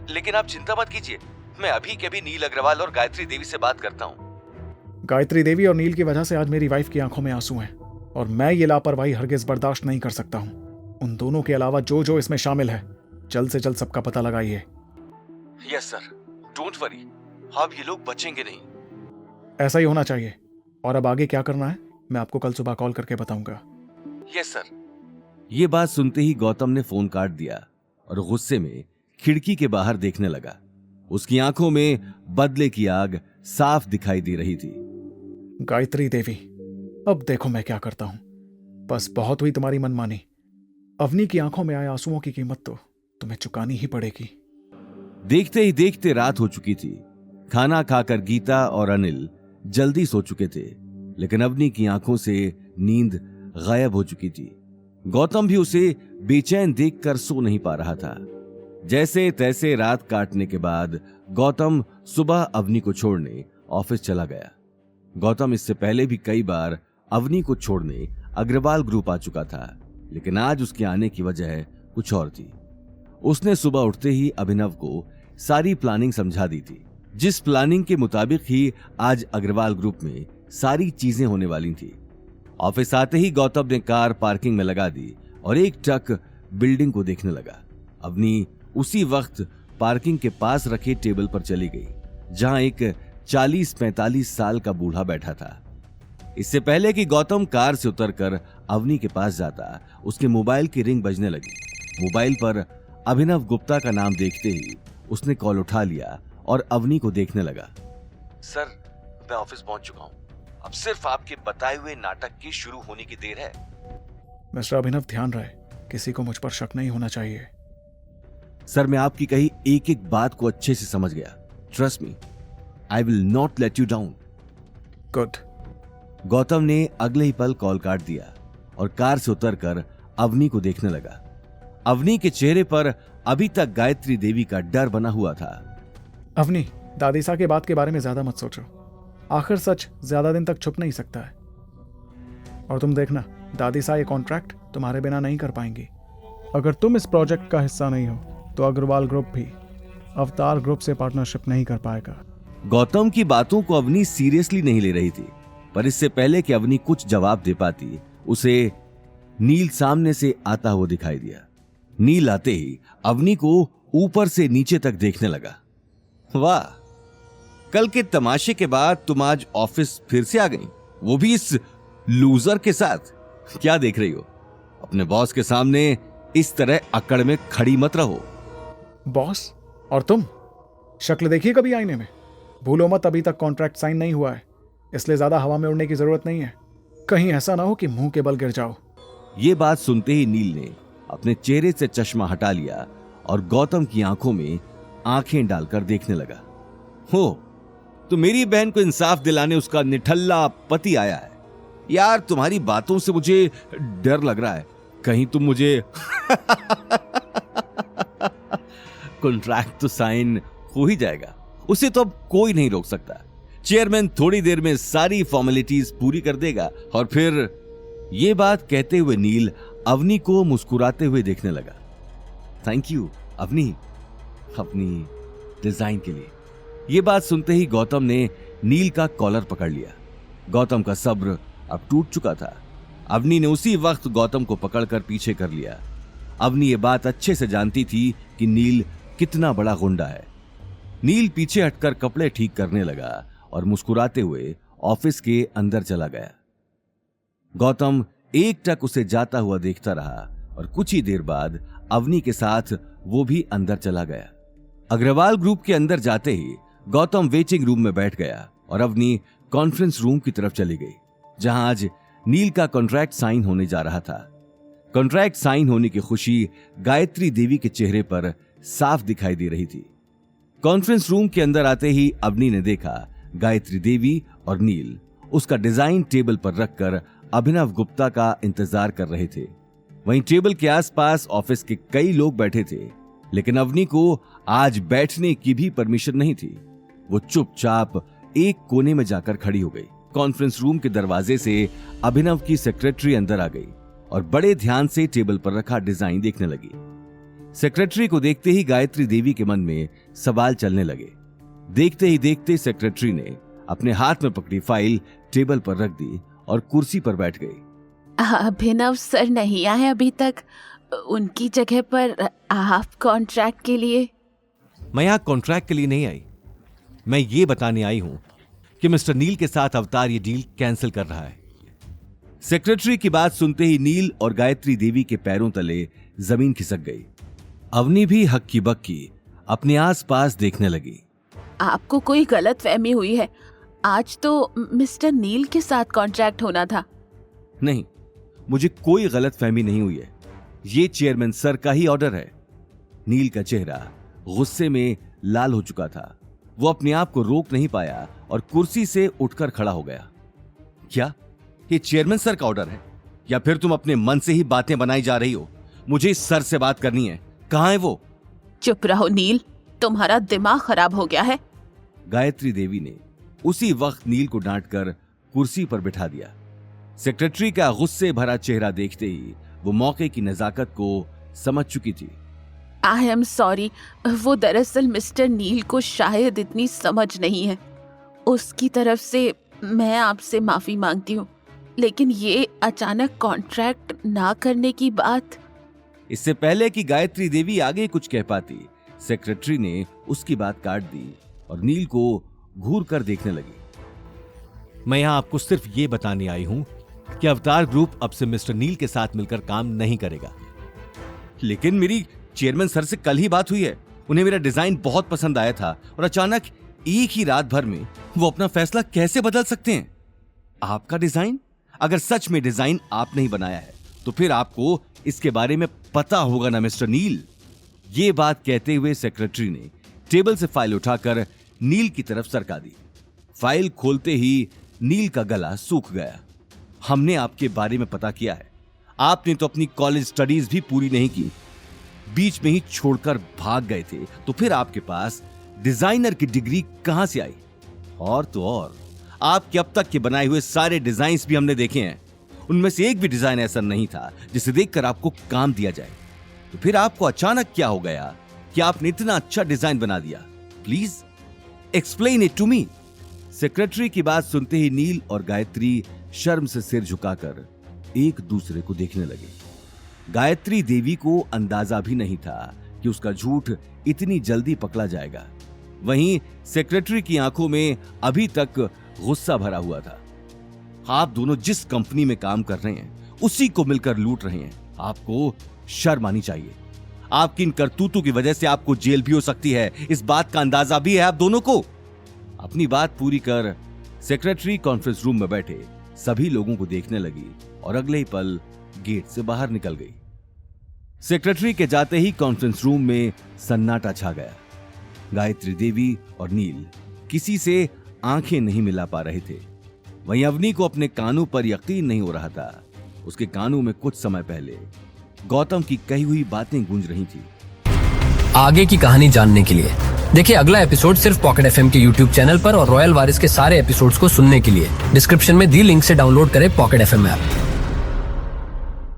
लेकिन आप चिंता मत कीजिए, मैं अभी के अभी नील अग्रवाल और गायत्री देवी से बात करता हूँ। गायत्री देवी और नील की वजह से आज मेरी वाइफ की आंखों में आंसू हैं और मैं ये लापरवाही हरगिज बर्दाश्त नहीं कर सकता हूँ। उन दोनों के अलावा जो जो इसमें शामिल है, जल्द से जल्द सबका पता लगाइए। यस सर, डोंट वरी, अब ये लोग बचेंगे नहीं। ऐसा ही होना चाहिए। और अब आगे क्या करना है मैं आपको कल सुबह कॉल करके बताऊंगा। Yes sir. ये बात सुनते ही गौतम ने फोन काट दिया और गुस्से में खिड़की के बाहर देखने लगा। उसकी आंखों में बदले की आग साफ दिखाई दे रही थी। गायत्री देवी, अब देखो मैं क्या करता हूं। बस बहुत हुई तुम्हारी मनमानी। अवनी की आंखों में आए आंसुओं की कीमत तो तुम्हें चुकानी ही पड़ेगी। देखते ही देखते रात हो चुकी थी। खाना खाकर गीता और अनिल जल्दी सो चुके थे, लेकिन अवनी की आंखों से नींद गायब हो चुकी थी। गौतम भी उसे बेचैन देखकर सो नहीं पा रहा था। जैसे तैसे रात काटने के बाद गौतम सुबह अवनी को छोड़ने ऑफिस चला गया। गौतम इससे पहले भी कई बार अवनी को छोड़ने अग्रवाल ग्रुप आ चुका था, लेकिन आज उसके आने की वजह कुछ और थी। उसने सुबह उठते ही अभिनव को सारी प्लानिंग समझा दी थी, जिस प्लानिंग के मुताबिक ही आज अग्रवाल ग्रुप में सारी चीजें होने वाली थी। ऑफिस आते ही गौतम ने कार पार्किंग में लगा दी और एक टक बिल्डिंग को देखने लगा। अवनी उसी वक्त पार्किंग के पास रखे टेबल पर चली गई, जहां एक 40-45 साल का बूढ़ा बैठा था। इससे पहले कि गौतम कार से उतरकर अवनी के पास जाता, उसके मोबाइल की रिंग बजने लगी। मोबाइल पर अभिनव गुप्ता का नाम देखते ही उसने कॉल उठा लिया और अवनी को देखने लगा। सर, मैं ऑफिस पहुंच चुका हूं। अब सिर्फ आपके बताए हुए नाटक की शुरू होने की देर है। मिस्टर अभिनव, ध्यान रहे, किसी को मुझ पर शक नहीं होना चाहिए। सर, मैं आपकी कही एक एक बात को अच्छे से समझ गया। Trust me, I will not let you down. Good. Gautam ने अगले ही पल कॉल काट दिया और कार से उतरकर अवनी को देखने लगा। अवनी के चेहरे पर अभी तक गायत्री देवी का डर बना हुआ था। अवनी, दादीसा के बात के बारे में ज्यादा मत सोचो। आखिर सच ज्यादा दिन तक छुप नहीं सकता है। और तुम देखना, दादीसा ये कॉन्ट्रैक्ट तुम्हारे बिना नहीं कर पाएंगी। अगर तुम इस प्रोजेक्ट का हिस्सा नहीं हो तो अग्रवाल ग्रुप भी अवतार ग्रुप से पार्टनरशिप नहीं कर पाएगा। गौतम की बातों को अवनी सीरियसली नहीं ले रही थी, पर इससे पहले कि अवनी कुछ जवाब दे पाती, उसे नील सामने से आता हुआ दिखाई दिया। नील आते ही अवनी को ऊपर से नीचे तक देखने लगा। वाह, कल के तमाशे के बाद तुम आज ऑफिस फिर से आ गई, वो भी इस लूजर के साथ। क्या देख रही हो? अपने बॉस के सामने इस तरह अकड़ में खड़ी मत रहो। बॉस? और तुम? शक्ल देखिए कभी आईने में। भूलो मत, अभी तक कॉन्ट्रैक्ट साइन नहीं हुआ है, इसलिए ज्यादा हवा में उड़ने की जरूरत नहीं है। कहीं ऐसा ना हो कि मुंह के बल गिर जाओ। ये बात सुनते ही नील ने अपने चेहरे से चश्मा हटा लिया और गौतम की आंखों में आंखें डालकर देखने लगा। हो, तो मेरी बहन को इंसाफ दिलाने उसका निठल्ला पति आया है। यार, तुम्हारी बातों से मुझे डर लग रहा है, कहीं तुम मुझे कॉन्ट्रैक्ट तो साइन हो ही जाएगा, उसे तो अब कोई नहीं रोक सकता। चेयरमैन थोड़ी देर में सारी फॉर्मेलिटीज पूरी कर देगा और फिर। ये बात कहते हुए नील अवनी को मुस्कुराते हुए देखने लगा। थैंक यू अवनी, अपनी डिजाइन के लिए। यह बात सुनते ही गौतम ने नील का कॉलर पकड़ लिया। गौतम का सब्र अब टूट चुका था। अवनी ने उसी वक्त गौतम को पकड़कर पीछे कर लिया। अवनी ये बात अच्छे से जानती थी कि नील कितना बड़ा गुंडा है। नील पीछे हटकर कपड़े ठीक करने लगा और मुस्कुराते हुए ऑफिस के अंदर चला गया। गौतम एक टक उसे जाता हुआ देखता रहा और कुछ ही देर बाद अवनी के साथ वो भी अंदर चला गया। अग्रवाल ग्रुप के अंदर जाते ही गौतम वेटिंग रूम में बैठ गया और अवनी कॉन्फ्रेंस रूम की तरफ चली गई, जहां आज नील का कॉन्ट्रैक्ट साइन होने जा रहा था। कॉन्ट्रैक्ट साइन होने की खुशी गायत्री देवी के चेहरे पर साफ दिखाई दे रही थी। कॉन्फ्रेंस रूम के अंदर आते ही अवनी ने देखा गायत्री देवी और नील उसका डिजाइन टेबल पर रखकर अभिनव गुप्ता का इंतजार कर रहे थे। वहीं टेबल के आसपास ऑफिस के कई लोग बैठे थे, लेकिन अवनी को आज बैठने की भी परमिशन नहीं थी। वो चुपचाप एक कोने में जाकर खड़ी हो गई। कॉन्फ्रेंस रूम के दरवाजे से अभिनव की सेक्रेटरी अंदर आ गई और बड़े ध्यान से टेबल पर रखा डिजाइन देखने लगी। सेक्रेटरी को देखते ही गायत्री देवी के मन में सवाल चलने लगे। देखते ही देखते सेक्रेटरी ने अपने हाथ में पकड़ी फाइल टेबल पर रख दी और कुर्सी पर बैठ गई। अभिनव सर नहीं आए अभी तक, उनकी जगह पर आप कॉन्ट्रैक्ट के लिए? मैं यहाँ कॉन्ट्रैक्ट के लिए नहीं आई, मैं ये बताने आई हूं कि मिस्टर नील के साथ अवतार ये डील कैंसिल कर रहा है। सेक्रेटरी की बात सुनते ही नील और गायत्री देवी के पैरों तले जमीन खिसक गई। अवनी भी हक्की बक्की अपने आसपास देखने लगी। आपको कोई गलत फहमी हुई है, आज तो मिस्टर नील के साथ कॉन्ट्रैक्ट होना था। नहीं, मुझे कोई गलत फहमी नहीं हुई है, ये चेयरमैन सर का ही ऑर्डर है। नील का चेहरा गुस्से में लाल हो चुका था। वो अपने आप को रोक नहीं पाया और कुर्सी से उठकर खड़ा हो गया। क्या ये चेयरमैन सर का ऑर्डर है या फिर तुम अपने मन से ही बातें बनाई जा रही हो? मुझे इस सर से बात करनी है, कहां है वो? चुप रहो नील, तुम्हारा दिमाग खराब हो गया है। गायत्री देवी ने उसी वक्त नील को डांटकर कुर्सी पर बिठा दिया। सेक्रेटरी का गुस्से भरा चेहरा देखते ही वो मौके की नजाकत को समझ चुकी थी। आई एम सॉरी, वो दरअसल मिस्टर नील को शायद इतनी समझ नहीं है। उसकी तरफ से मैं आपसे माफी मांगती हूँ, लेकिन ये अचानक कॉन्ट्रैक्ट ना करने की बात। इससे पहले कि गायत्री देवी आगे कुछ कह पाती, सेक्रेटरी ने उसकी बात काट दी और नील को घूर कर देखने लगी। मैं यहां आपको सिर्फ ये बताने आई हूं कि अवतार ग्रुप अब से मिस्टर नील के साथ मिलकर काम नहीं करेगा। लेकिन मेरी चेयरमैन सर से कल ही बात हुई है, उन्हें मेरा डिजाइन बहुत पसंद आया था और अचानक एक ही रात भर में वो अपना फैसला कैसे बदल सकते हैं? आपका डिजाइन? अगर सच में डिजाइन आपने ही बनाया है तो फिर आपको इसके बारे में पता होगा ना मिस्टर नील। ये बात कहते हुए सेक्रेटरी ने टेबल से फाइल उठाकर नील की तरफ सरका दी। फाइल खोलते ही नील का गला सूख गया। हमने आपके बारे में पता किया है, आपने तो अपनी कॉलेज स्टडीज भी पूरी नहीं की, बीच में ही छोड़कर भाग गए थे, तो फिर आपके पास डिजाइनर की डिग्री कहां से आई? और तो और आपके अब तक के बनाए हुए सारे डिजाइन्स भी हमने देखे हैं, उनमें से एक भी डिजाइन ऐसा नहीं था जिसे देखकर आपको काम दिया जाए। तो फिर आपको अचानक क्या हो गया कि आपने इतना अच्छा डिजाइन बना दिया? Please explain it to me. Secretary की बात सुनते ही नील और गायत्री शर्म से सिर झुकाकर एक दूसरे को देखने लगे। गायत्री देवी को अंदाजा भी नहीं था कि उसका झूठ इतनी जल्दी पकड़ा जाएगा। वहीं सेक्रेटरी की आंखों में अभी तक गुस्सा भरा हुआ था। आप दोनों जिस कंपनी में काम कर रहे हैं उसी को मिलकर लूट रहे हैं, आपको शर्म आनी चाहिए। आपकी इन करतूतों की वजह से आपको जेल भी हो सकती है, इस बात का अंदाजा भी है आप दोनों को। अपनी बात पूरी कर सेक्रेटरी कॉन्फ्रेंस रूम में बैठे सभी लोगों को देखने लगी और अगले ही पल गेट से बाहर निकल गई। सेक्रेटरी के जाते ही कॉन्फ्रेंस रूम में सन्नाटा छा गया। गायत्री देवी और नील किसी से आंखें नहीं मिला पा रहे थे। वहीं अवनी को अपने कानों पर यकीन नहीं हो रहा था। उसके कानों में कुछ समय पहले गौतम की कही हुई बातें गूंज रही थी। आगे की कहानी जानने के लिए देखिए अगला एपिसोड सिर्फ पॉकेट एफएम के यूट्यूब चैनल पर और रॉयल वारिस के सारे एपिसोड्स को सुनने के लिए डिस्क्रिप्शन में दी लिंक से डाउनलोड करें पॉकेट एफएम ऐप।